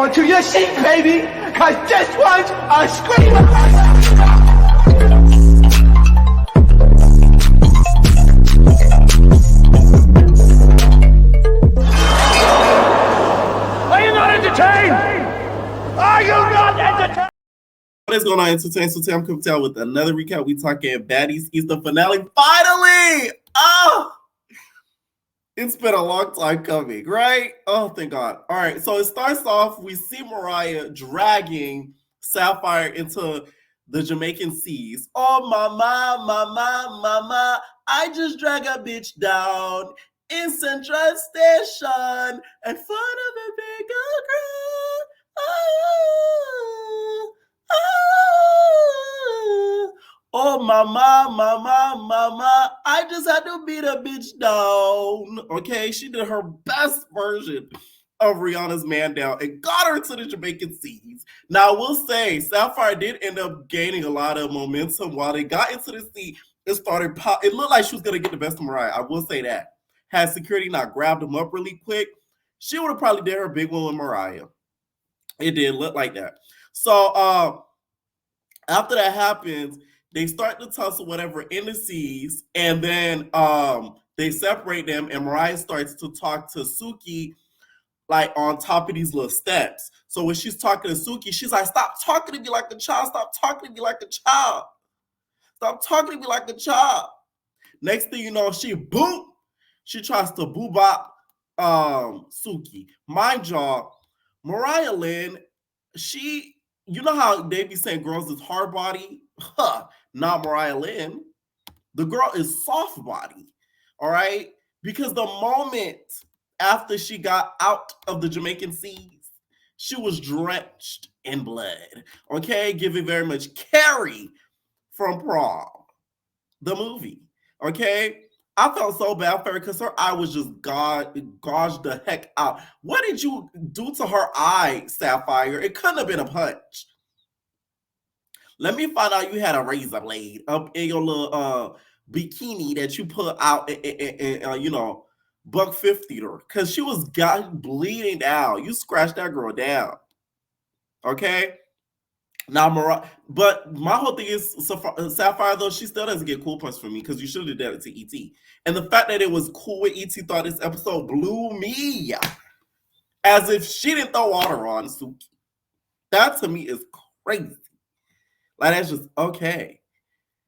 onto your seat, baby, because this one's a screamer. Are you not entertained? Are you not entertained? What is going on, Entertain? So today I'm coming down with another recap. We talking Baddies Easter finale. Finally! Oh! It's been a long time coming, right? Oh, thank God. All right, so it starts off, we see Mariah dragging Sapphire into the Jamaican seas. Oh, mama, I just drag a bitch down in Central Station in front of a big girl. Oh, mama, I just had to beat a bitch down. Okay, she did her best version of Rihanna's Man Down and got her to the Jamaican seas. Now, I will say, Sapphire did end up gaining a lot of momentum while they got into the sea. It looked like she was going to get the best of Mariah. I will say that. Had security not grabbed them up really quick, she would have probably did her big one with Mariah. It did look like that. So, after that happens, they start to tussle whatever in the seas, and then they separate them, and Mariah starts to talk to Suki like on top of these little steps. So when she's talking to Suki, she's like, stop talking to me like a child. Stop talking to me like a child. Stop talking to me like a child. Next thing you know, she tries to boo-bop Suki. Mind y'all, Mariah Lynn, you know how they be saying girls is hard body? Not Mariah Lynn. The girl is soft body, all right? Because the moment after she got out of the Jamaican seas, she was drenched in blood, okay? Giving very much Carrie from Prom, the movie, okay? I felt so bad for her because her eye was just gouged the heck out. What did you do to her eye, Sapphire? It couldn't have been a punch. Let me find out you had a razor blade up in your little bikini that you put out and buck 50 her, because she was bleeding down. You scratched that girl down. Okay? Now, Mariah, but my whole thing is Sapphire, though, she still doesn't get cool points from me because you should have done it to E.T. And the fact that it was cool with E.T. thought this episode blew me as if she didn't throw water on Suki. That to me is crazy. Like, that's just okay.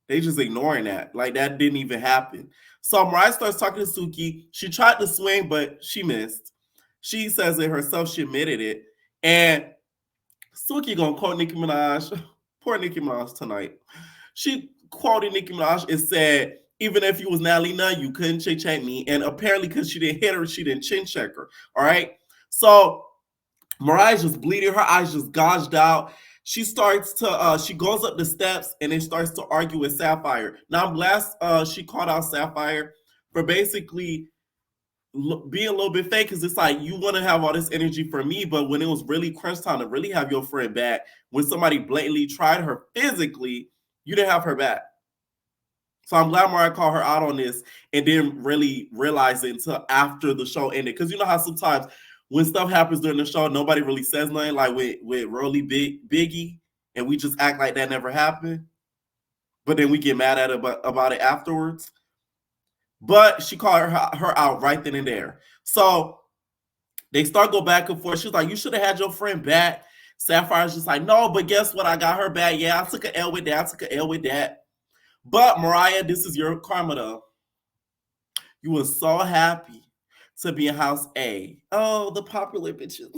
They just ignoring that. Like, that didn't even happen. So Mariah starts talking to Suki. She tried to swing, but she missed. She says it herself. She admitted it. And Suki gonna quote Nicki Minaj. Poor Nicki Minaj tonight. She quoted Nicki Minaj and said, even if you was Natalie Nunn, you couldn't check me. And apparently because she didn't hit her, she didn't chin check her. All right? So Mariah's just bleeding. Her eyes just gouged out. She starts to, she goes up the steps and then starts to argue with Sapphire. Now, I'm glad she called out Sapphire for basically being a little bit fake, because it's like, you want to have all this energy for me, but when it was really crunch time to really have your friend back, when somebody blatantly tried her physically, you didn't have her back. So I'm glad Mariah called her out on this and didn't really realize it until after the show ended. Because you know how sometimes when stuff happens during the show, nobody really says nothing, like with Rolly Biggie, and we just act like that never happened. But then we get mad at it about it afterwards. But she called her out right then and there. So they start go back and forth. She's like, you should have had your friend back. Sapphire's just like, no, but guess what? I got her back. Yeah, I took an L with that. But Mariah, this is your karma though. You were so happy to be in house A. Oh, the popular bitches.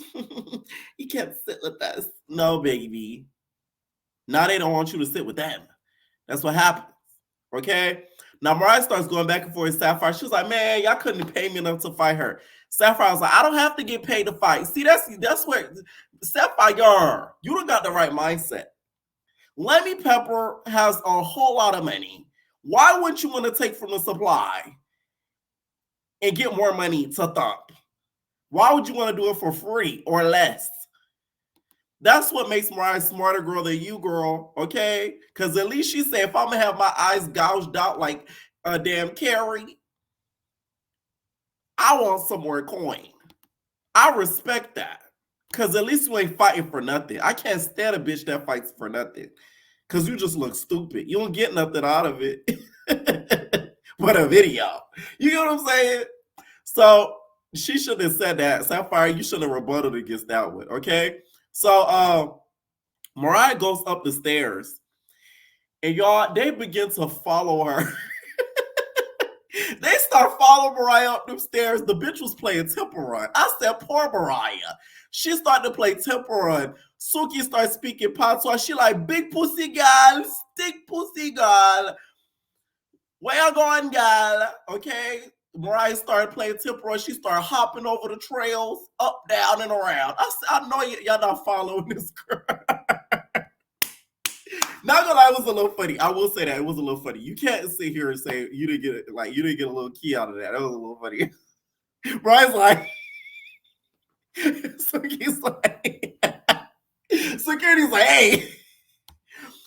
You can't sit with us. No, baby. Now they don't want you to sit with them. That's what happens. Okay? Now Mariah starts going back and forth with Sapphire. She was like, man, y'all couldn't pay me enough to fight her. Sapphire was like, I don't have to get paid to fight. See, that's where Sapphire, you don't got the right mindset. Lemmy Pepper has a whole lot of money. Why wouldn't you want to take from the supply and get more money to thump? Why would you want to do it for free or less? That's what makes Mariah a smarter girl than you, girl, okay? Because at least she said, if I'm going to have my eyes gouged out like a damn Carrie, I want some more coin. I respect that. Cause at least you ain't fighting for nothing. I can't stand a bitch that fights for nothing. Cause you just look stupid. You don't get nothing out of it. But a video. You get what I'm saying? So she shouldn't have said that. Sapphire, you shouldn't have rebutted against that one. Okay. So Mariah goes up the stairs. And y'all, they begin to follow her. They start following Mariah up them stairs. The bitch was playing Temple Run. I said, poor Mariah. She started to play Temple Run. Suki started speaking patois. She like, big pussy girl, stick pussy girl. Where you going, girl? Okay. Mariah started playing Temple Run. She started hopping over the trails, up, down, and around. I said, I know y'all not following this girl. Not gonna lie, it was a little funny. I will say that it was a little funny. You can't sit here and say you didn't get a little key out of that. That was a little funny. Brian's like, Suki's like, security's like, hey,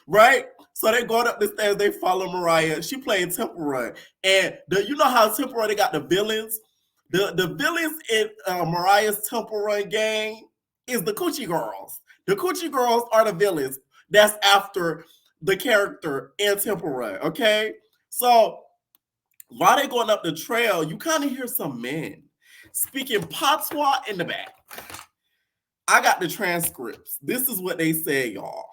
right? So they going up the stairs. They follow Mariah. She playing Temple Run, and you know how Temple Run they got the villains. The villains in Mariah's Temple Run gang is the Coochie Girls. The Coochie Girls are the villains. That's after the character in Temple Run, okay? So while they're going up the trail, you kind of hear some men speaking patois in the back. I got the transcripts. This is what they say, y'all.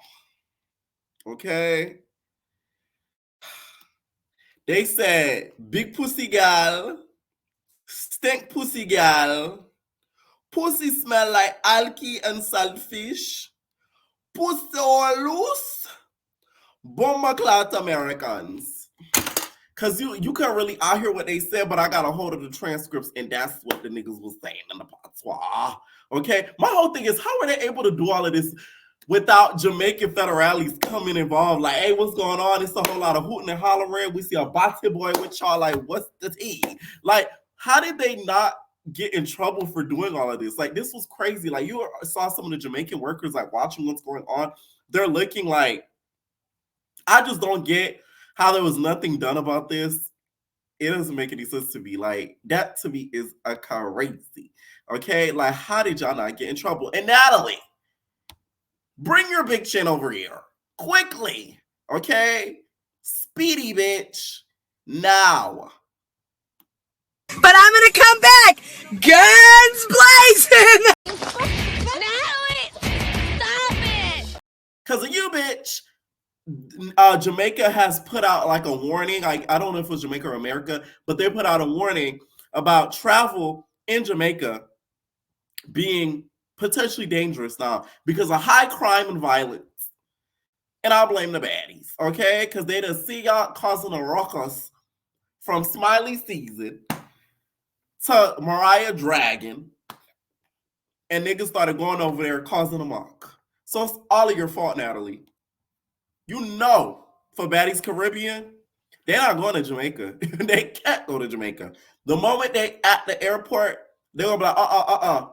Okay? They said, big pussy gal, stink pussy gal, pussy smell like alky and saltfish, pussy all loose, bomber clout Americans. Cause you can't really hear what they said, but I got a hold of the transcripts, and that's what the niggas was saying in the patois. Okay, my whole thing is, how are they able to do all of this without Jamaican federales coming involved? Like, hey, what's going on? It's a whole lot of hooting and hollering. We see a Bati boy with y'all. Like, what's the tea? Like, how did they not get in trouble for doing all of this? Like, this was crazy. Like, you saw some of the Jamaican workers like watching what's going on. They're looking like, I just don't get how there was nothing done about this. It doesn't make any sense to me. Like, that to me is a crazy. Okay? Like, how did y'all not get in trouble? And Natalie, bring your big chin over here. Quickly. Okay? Speedy, bitch. Now. But I'm gonna come back! Guns blazing! Natalie, stop it! Because of you, bitch. Jamaica has put out like a warning. I don't know if it was Jamaica or America, but they put out a warning about travel in Jamaica being potentially dangerous now because of high crime and violence. And I blame the baddies, okay? Because they done see y'all causing a ruckus from Smiley Season to Mariah Dragon, and niggas started going over there causing a mock. So it's all of your fault, Natalie. You know, for Baddies Caribbean, they're not going to Jamaica. They can't go to Jamaica. The moment they at the airport, they're gonna be like,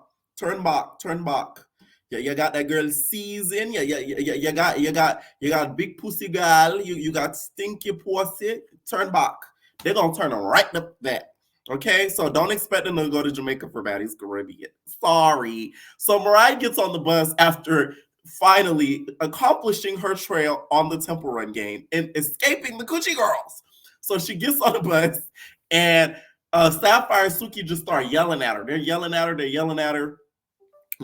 turn back. Yeah, you got that girl Season. Yeah, you got big pussy girl. You got stinky pussy. Turn back. They're gonna turn right up that. Okay, so don't expect them to go to Jamaica for Baddies Caribbean. Sorry. So Mariah gets on the bus after finally accomplishing her trail on the Temple Run game and escaping the Coochie Girls. So she gets on the bus, and Sapphire and Suki just start yelling at her. They're yelling at her,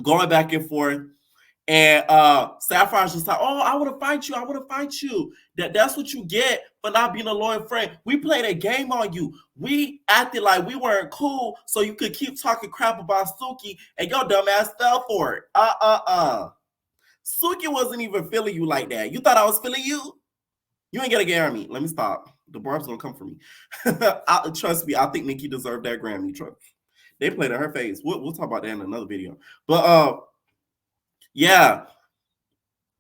going back and forth. And Sapphire's just like, oh, I want to fight you. That's what you get for not being a loyal friend. We played a game on you. We acted like we weren't cool so you could keep talking crap about Suki, and your dumb ass fell for it. Suki wasn't even feeling you like that. You thought I was feeling you? You ain't get a Grammy. Let me stop. The barb's gonna come for me. Trust me, I think Nicki deserved that Grammy. Trust. They played in her face. We'll talk about that in another video. But yeah.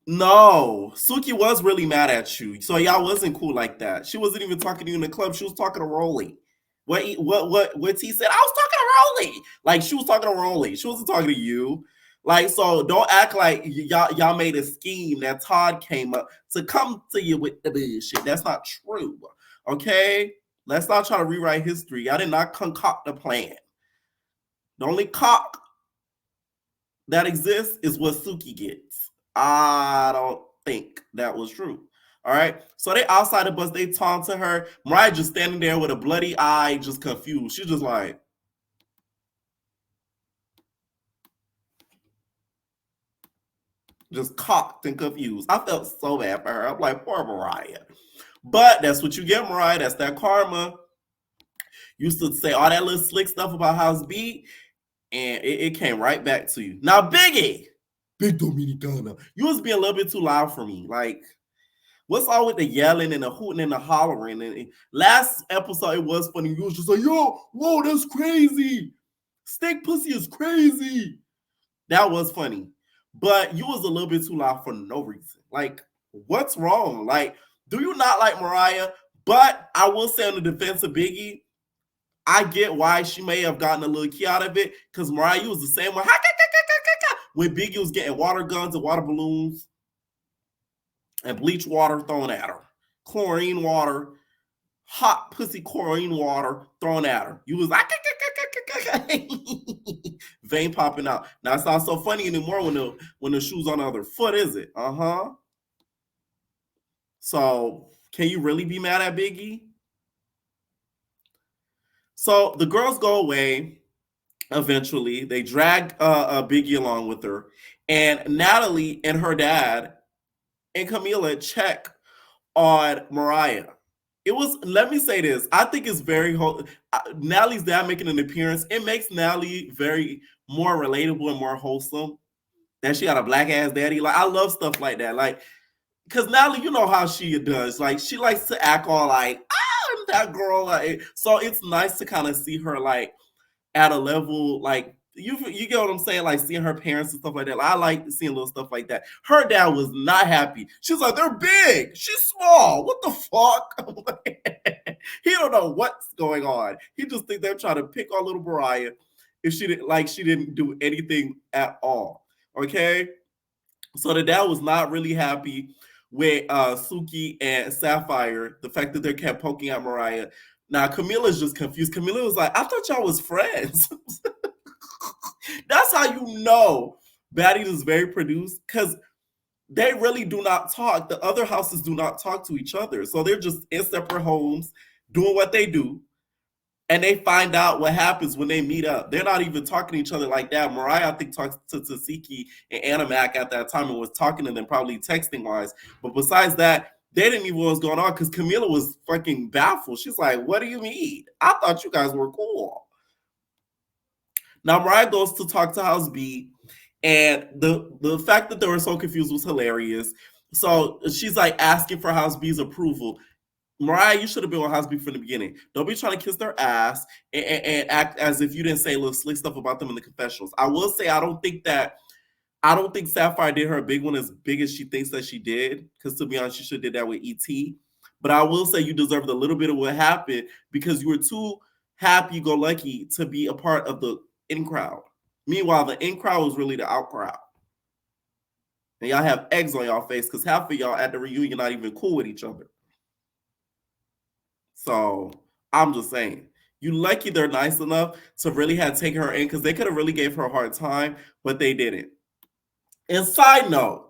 No, Suki was really mad at you. So y'all wasn't cool like that. She wasn't even talking to you in the club. She was talking to Rolly. What T said? I was talking to Rolly. Like, she was talking to Rolly. She wasn't talking to you. Like, so don't act like y'all made a scheme that Todd came up to come to you with the bullshit. That's not true. Okay? Let's not try to rewrite history. I did not concoct the plan. The only cock that exists is what Suki gets. I don't think that was true. All right. So they outside the bus, they taunt to her. Mariah just standing there with a bloody eye, just confused. She's just like, just cocked and confused. I felt so bad for her. I'm like, poor Mariah. But that's what you get, Mariah. That's that karma. You used to say all that little slick stuff about House B, and it came right back to you. Now, Biggie, Big Dominicana, you was being a little bit too loud for me. Like, what's all with the yelling and the hooting and the hollering? And last episode, it was funny. You was just like, yo, whoa, that's crazy. Steak pussy is crazy. That was funny. But you was a little bit too loud for no reason. Like, what's wrong? Like, do you not like Mariah? But I will say on the defense of Biggie, I get why she may have gotten a little key out of it, because Mariah was the same way. When Biggie was getting water guns and water balloons and bleach water thrown at her, chlorine water, hot pussy chlorine water thrown at her. You was like, vein popping out. Now it's not so funny anymore when the shoe's on the other foot, is it? So can you really be mad at Biggie? So the girls go away. Eventually, they drag Biggie along with her, and Natalie and her dad and Camila check on Mariah. It was, let me say this, I think it's very, Natalie's dad making an appearance, it makes Natalie very more relatable and more wholesome. That she got a black ass daddy. Like, I love stuff like that. Like, because Natalie, you know how she does. Like, she likes to act all like, I'm that girl. Like, so it's nice to kind of see her like at a level, like, you get what I'm saying, like seeing her parents and stuff like that. Like, I like seeing little stuff like that. Her dad was not happy. She's like, they're big, she's small, what the fuck? He don't know what's going on. He just think they're trying to pick on little Mariah if she didn't do anything at all. Okay, so the dad was not really happy with Suki and Sapphire, the fact that they kept poking at Mariah. Now, Camila's just confused. Camila was like, I thought y'all was friends. That's how you know Baddies is very produced, because they really do not talk. The other houses do not talk to each other. So they're just in separate homes doing what they do. And they find out what happens when they meet up. They're not even talking to each other like that. Mariah, I think, talked to Tasiki and Animac at that time and was talking to them, probably texting wise. But besides that, they didn't even know what's going on, because Camila was fucking baffled. She's like, what do you mean? I thought you guys were cool. Now, Mariah goes to talk to House B, and the fact that they were so confused was hilarious. So she's like asking for House B's approval. Mariah, you should have been on House B from the beginning. Don't be trying to kiss their ass and act as if you didn't say little slick stuff about them in the confessionals. I will say I don't think Sapphire did her a big one as big as she thinks that she did, because to be honest, she should have did that with ET. But I will say you deserved a little bit of what happened, because you were too happy-go-lucky to be a part of the in crowd. Meanwhile, the in crowd was really the out crowd. And y'all have eggs on y'all face, because half of y'all at the reunion not even cool with each other. So I'm just saying, you lucky they're nice enough to really have taken her in, because they could have really gave her a hard time, but they didn't. And side note,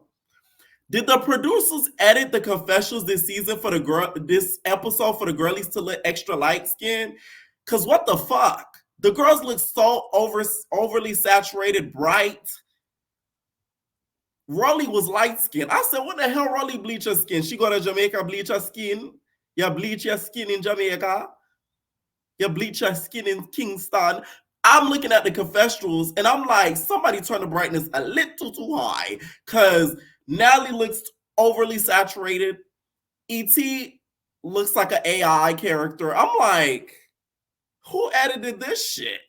did the producers edit the confessionals this season for this episode for the girlies to look extra light skin? Because what the fuck? The girls look so overly saturated, bright. Rolly was light skinned. I said, what the hell Rolly bleach her skin? She go to Jamaica, bleach her skin. You bleach your skin in Jamaica. You bleach your skin in Kingston. I'm looking at the confessionals and I'm like, somebody turn the brightness a little too high, because Natalie looks overly saturated. E.T. looks like an AI character. I'm like, who edited this shit?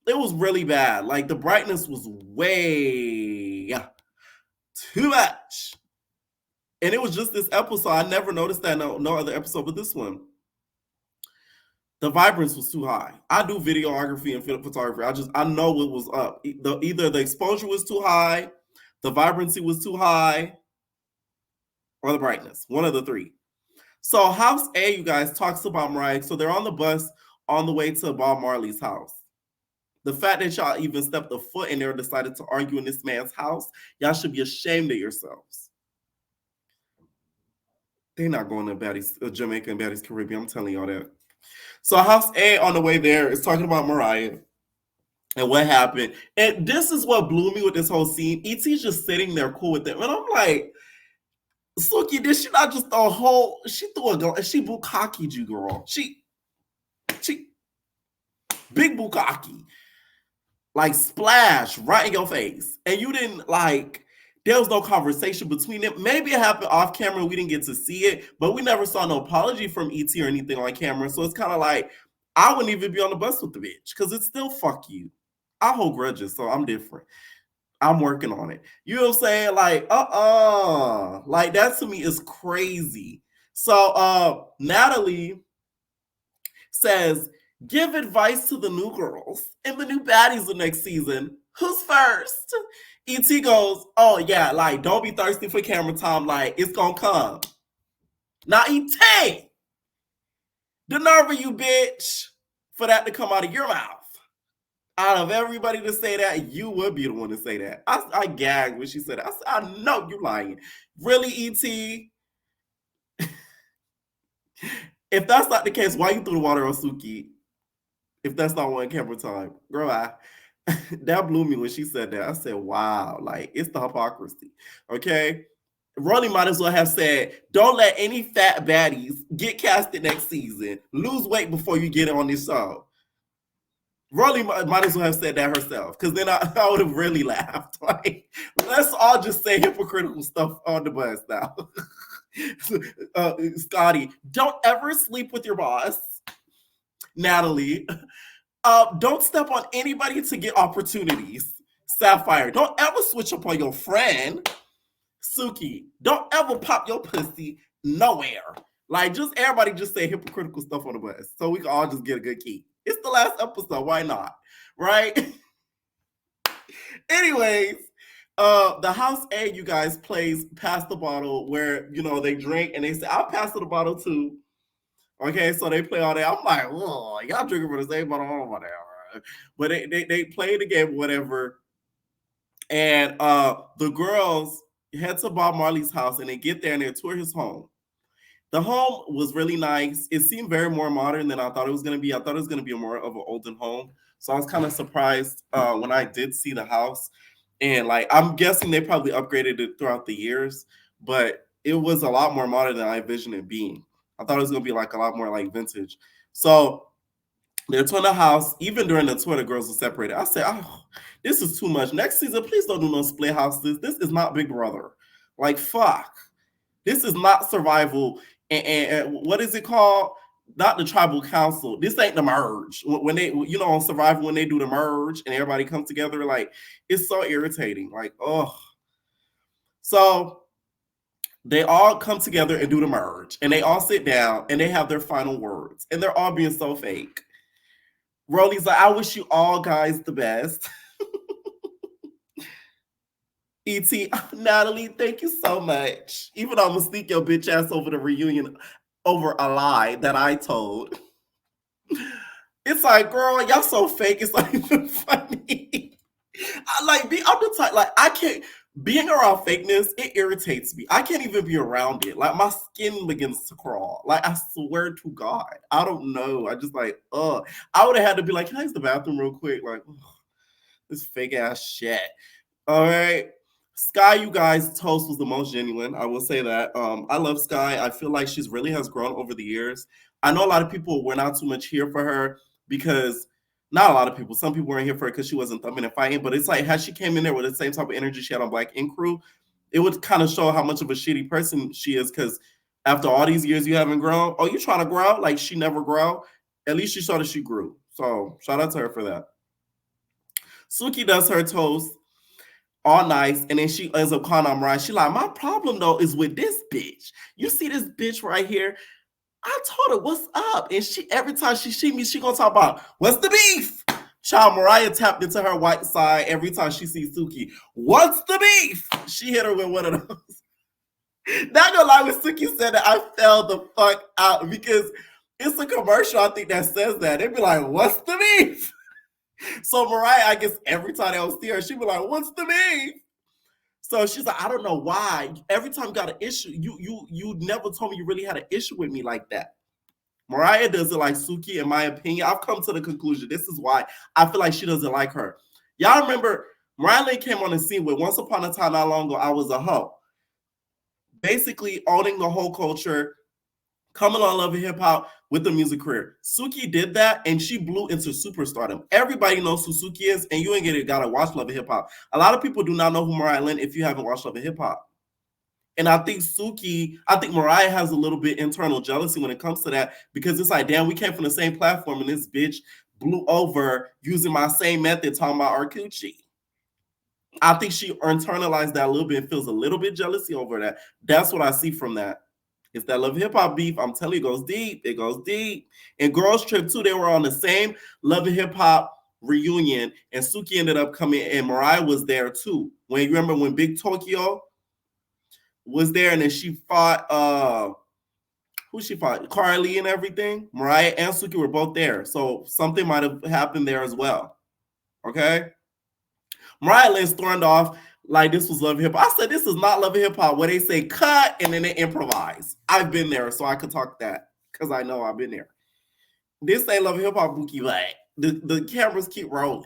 It was really bad. Like, the brightness was way too much. And it was just this episode. I never noticed that no other episode but this one. The vibrance was too high. I do videography and photography. I know what was up. Either the exposure was too high, the vibrancy was too high, or the brightness. One of the three. So House A, you guys, talks about Mariah. So they're on the bus on the way to Bob Marley's house. The fact that y'all even stepped a foot in there and decided to argue in this man's house, y'all should be ashamed of yourselves. They're not going to Baddies, Jamaica and Baddies Caribbean. I'm telling y'all that. So House A on the way there is talking about Mariah and what happened. And this is what blew me with this whole scene. E.T.'s just sitting there cool with them. And I'm like, Suki, did she not just throw a whole, she threw a girl, and she bukkakied you, girl. She, big bukkake. Like, splash right in your face. And you didn't, like, there was no conversation between them. Maybe it happened off camera. We didn't get to see it, but we never saw no apology from E.T. or anything on camera. So it's kind of like, I wouldn't even be on the bus with the bitch because it's still fuck you. I hold grudges, so I'm different. I'm working on it. You know what I'm saying? Like, like that to me is crazy. So Natalie says, give advice to the new girls and the new baddies the next season. Who's first? E.T. goes, oh yeah, like, don't be thirsty for camera time. Like, it's gonna come. Now, E.T., the nerve of you, bitch, for that to come out of your mouth. Out of everybody to say that, you would be the one to say that. I gagged when she said that. I know you lying. Really, E.T.? If that's not the case, why you threw the water on Suki? If that's not one camera time. Girl, that blew me when she said that. I said, wow, like, it's the hypocrisy, okay? Rolly might as well have said, don't let any fat baddies get casted next season. Lose weight before you get on this show. Rolly might as well have said that herself, because then I would have really laughed. Like, let's all just say hypocritical stuff on the bus now. Scotty, don't ever sleep with your boss. Natalie, don't step on anybody to get opportunities. Sapphire, don't ever switch up on your friend. Suki, don't ever pop your pussy nowhere. Like, just everybody just say hypocritical stuff on the bus so we can all just get a good key. It's the last episode, why not? Right? Anyways, the House A, you guys, plays Pass the Bottle, where, you know, they drink and they say, I'll pass the bottle too. Okay, so they play all that. I'm like, oh, y'all drinking for the same bottle, whatever. But they play the game, whatever. And the girls head to Bob Marley's house and they get there and they tour his home. The home was really nice. It seemed very more modern than I thought it was going to be. I thought it was going to be more of an olden home. So I was kind of surprised when I did see the house. And like, I'm guessing they probably upgraded it throughout the years, but it was a lot more modern than I envisioned it being. I thought it was going to be like a lot more like vintage. So they're touring the house. Even during the tour, the girls were separated. I said, oh, this is too much. Next season, please don't do no split houses. This is not Big Brother. Like, fuck. This is not Survival. And what is it called? Not the Tribal Council. This ain't the merge. When they, you know, on Survival, when they do the merge and everybody comes together, like, it's so irritating. Like, oh. So they all come together and do the merge. And they all sit down and they have their final words. And they're all being so fake. Rolly's like, I wish you all guys the best. E.T., Natalie, thank you so much. Even though I'm gonna sneak your bitch ass over the reunion over a lie that I told. It's like, girl, y'all so fake. It's not even funny. I'm the type, like, I can't, being around fakeness, it irritates me. I can't even be around it. Like, my skin begins to crawl. Like, I swear to God. I don't know. I just like, I would have had to be like, can I use the bathroom real quick? Like, this fake ass shit. All right. Sky, you guys, toast was the most genuine. I will say that. I love Sky. I feel like she's really has grown over the years. I know a lot of people were not too much here for her because, not a lot of people, some people weren't here for her because she wasn't thumping and fighting, but it's like, had she came in there with the same type of energy she had on Black Ink Crew, it would kind of show how much of a shitty person she is, because after all these years you haven't grown, you trying to grow? Like, she never grow? At least she showed that she grew. So, shout out to her for that. Suki does her toast. All nice, and then she ends up calling on Mariah. She like, my problem though is with this bitch. You see this bitch right here? I told her what's up, and she every time she see me, she gonna talk about what's the beef. Child, Mariah tapped into her white side every time she sees Suki. What's the beef? She hit her with one of those. Not gonna lie, when Suki said that, I fell the fuck out because it's a commercial I think that says that. They'd be like, what's the beef? So Mariah, I guess every time I was there, she'd be like, "What's the beef?" So she's like, "I don't know why. Every time you got an issue, you never told me you really had an issue with me like that." Mariah doesn't like Suki, in my opinion. I've come to the conclusion. This is why I feel like she doesn't like her. Y'all remember Mariah Lynn came on the scene with Once Upon a Time Not Long Ago, I Was a Hoe. Basically owning the whole culture, coming on Love and Hip Hop with the music career. Suki did that and she blew into superstardom. Everybody knows who Suki is, and you ain't gotta watch Love and Hip Hop. A lot of people do not know who Mariah Lynn if you haven't watched Love and Hip Hop. And I think Mariah has a little bit internal jealousy when it comes to that, because it's like, damn, we came from the same platform and this bitch blew over using my same method talking about our coochie. I think she internalized that a little bit and feels a little bit jealousy over that. That's what I see from that. It's that Love Hip Hop beef. I'm telling you, it goes deep. It goes deep. And Girls Trip too, they were on the same Love and Hip Hop reunion, and Suki ended up coming, and Mariah was there too. When you remember when Big Tokyo was there, and then she fought who she fought? Carrie and everything. Mariah and Suki were both there. So something might have happened there as well. Okay. Mariah Lynn stormed off like this was Love and Hip Hop. I said this is not Love and Hip Hop, where they say cut and then they improvise. I've been there, so I could talk that because I know I've been there. This ain't Love and Hip Hop, Bookie. Like the cameras keep rolling.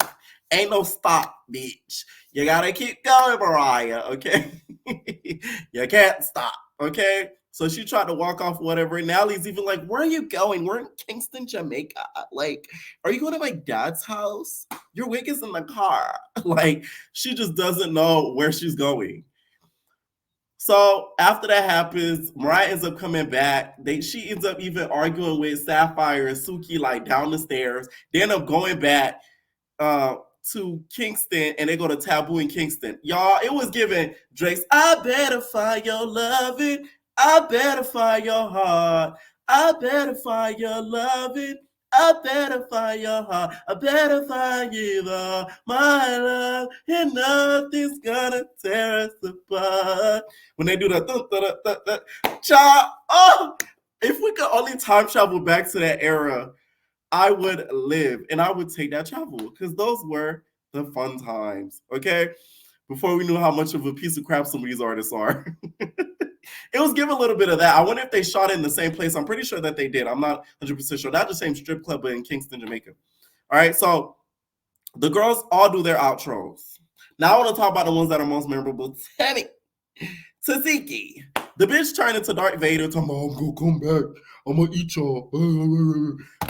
Ain't no stop, bitch. You gotta keep going, Mariah. Okay, you can't stop. Okay. So she tried to walk off, whatever. And Nallie's even like, "Where are you going? We're in Kingston, Jamaica. Like, are you going to my dad's house? Your wig is in the car." Like, she just doesn't know where she's going. So after that happens, Mariah ends up coming back. She ends up even arguing with Sapphire and Suki like down the stairs. They end up going back to Kingston, and they go to Taboo in Kingston. Y'all, it was given Drake's "I better find your loving, I better find your heart, I better find your loving, I better find your heart, I better find you, Lord, my love, and nothing's gonna tear us apart." When they do that, child, oh, if we could only time travel back to that era, I would live and I would take that travel, because those were the fun times, okay? Before we knew how much of a piece of crap some of these artists are. It was given a little bit of that. I wonder if they shot it in the same place. I'm pretty sure that they did. I'm not 100% sure. Not the same strip club, but in Kingston, Jamaica. All right, so the girls all do their outros. Now I want to talk about the ones that are most memorable. Tammy, Tzatziki. The bitch turned into Darth Vader. Talking about, "I'm gonna come back. I'm gonna eat y'all."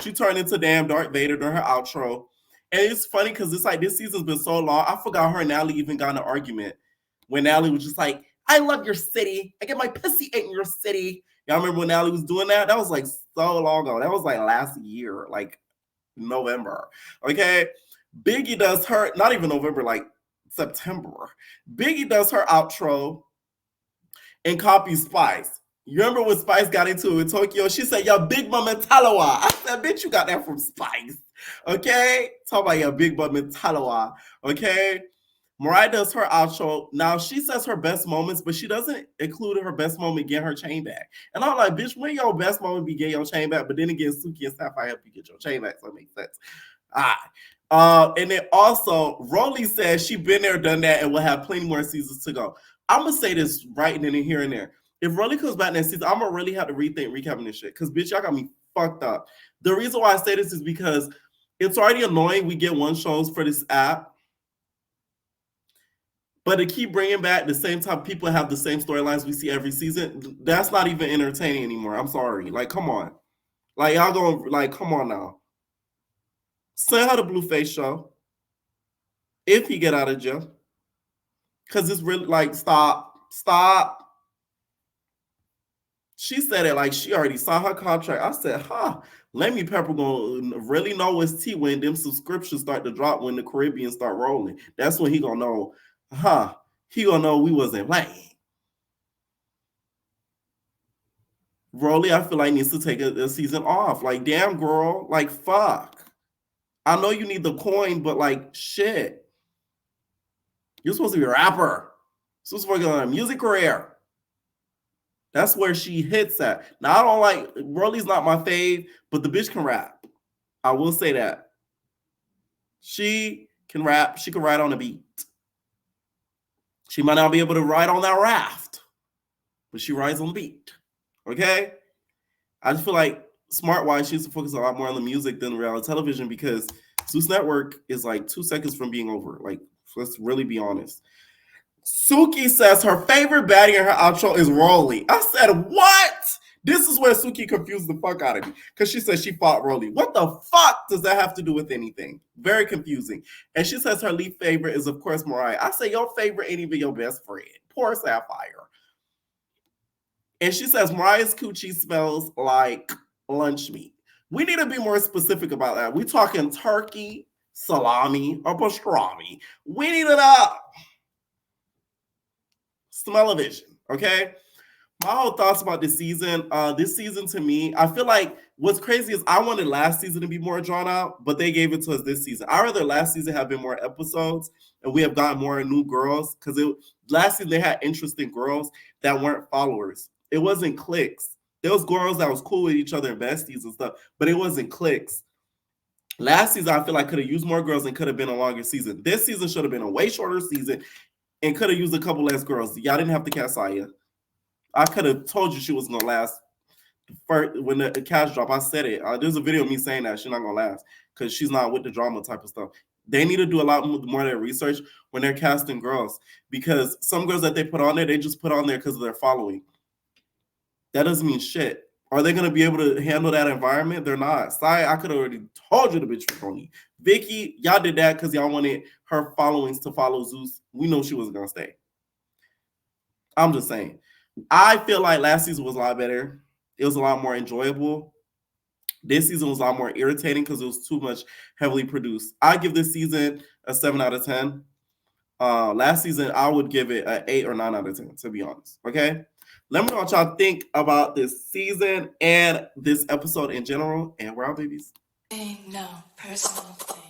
She turned into damn Darth Vader during her outro. And it's funny because it's like this season's been so long. I forgot her and Natalie even got in an argument when Natalie was just like, "I love your city. I get my pussy in your city." Y'all remember when Natalie was doing that? That was like so long ago. That was like last year, like November. Okay. Biggie does her, not even November, like September. Biggie does her outro and copies Spice. You remember when Spice got into it with Tokyo? She said, "Yo, Big Mama Talawa." I said, "Bitch, you got that from Spice." Okay? Talk about your Big Mama Talawa. Okay? Mariah does her outro. Now, she says her best moments, but she doesn't include her best moment getting her chain back. And I'm like, bitch, when your best moment be getting your chain back? But then again, Suki and Sapphire help you get your chain back, so it makes sense. All right. And then also, Rolly says she been there, done that, and will have plenty more seasons to go. I'm going to say this right in and here and there. If Rolly comes back next season, I'm going to really have to rethink recapping this shit. Because, bitch, y'all got me fucked up. The reason why I say this is because it's already annoying we get one shows for this app. But to keep bringing back the same time people have the same storylines we see every season, that's not even entertaining anymore. I'm sorry. Like, come on. Like, y'all going, like, come on now. Send her the Blueface show. If he get out of jail. Because it's really like, stop. She said it like she already signed her contract. I said, Lemmy Pepper gonna really know his tea when them subscriptions start to drop, when the Caribbean start rolling. That's when he gonna know, he gonna know we wasn't playing. Rolly, I feel like needs to take a season off. Like, damn, girl. Like, fuck. I know you need the coin, but like, shit. You're supposed to be a rapper. You're supposed to work on a music career. That's where she hits at. Now, I don't like, Rolly's not my fave, but the bitch can rap. I will say that. She can rap. She can ride on a beat. She might not be able to ride on that raft, but she rides on the beat. Okay? I just feel like smart-wise, she needs to focus a lot more on the music than reality television because Zeus Network is like 2 seconds from being over. Like, let's really be honest. Suki says her favorite baddie in her outro is Rolly. I said, what? This is where Suki confused the fuck out of me because she said she fought Rolly. What the fuck does that have to do with anything? Very confusing. And she says her least favorite is, of course, Mariah. I say your favorite ain't even your best friend. Poor Sapphire. And she says Mariah's coochie smells like lunch meat. We need to be more specific about that. We talking turkey, salami, or pastrami. We need to know. Smell-o-vision, okay? My whole thoughts about this season to me, I feel like what's crazy is I wanted last season to be more drawn out, but they gave it to us this season. I'd rather last season have been more episodes and we have gotten more new girls because last season they had interesting girls that weren't followers. It wasn't cliques. There was girls that was cool with each other and besties and stuff, but it wasn't cliques. Last season, I feel like could have used more girls and could have been a longer season. This season should have been a way shorter season and could have used a couple less girls. Y'all didn't have to cast Saya. I could have told you she was going to last. First, when the cast drop, I said it. There's a video of me saying that she's not going to last because she's not with the drama type of stuff. They need to do a lot more of their research when they're casting girls because some girls that they put on there, they just put on there because of their following. That doesn't mean shit. Are they going to be able to handle that environment? They're not. Saya, I could have already told you the bitch was phony. Vicky, y'all did that because y'all wanted her followings to follow Zeus. We know she wasn't going to stay. I'm just saying. I feel like last season was a lot better. It was a lot more enjoyable. This season was a lot more irritating because it was too much heavily produced. I give this season a 7 out of 10. Last season, I would give it an 8 or 9 out of 10, to be honest. Okay? Let me know what y'all think about this season and this episode in general. And we're out, babies. Ain't no personal thing.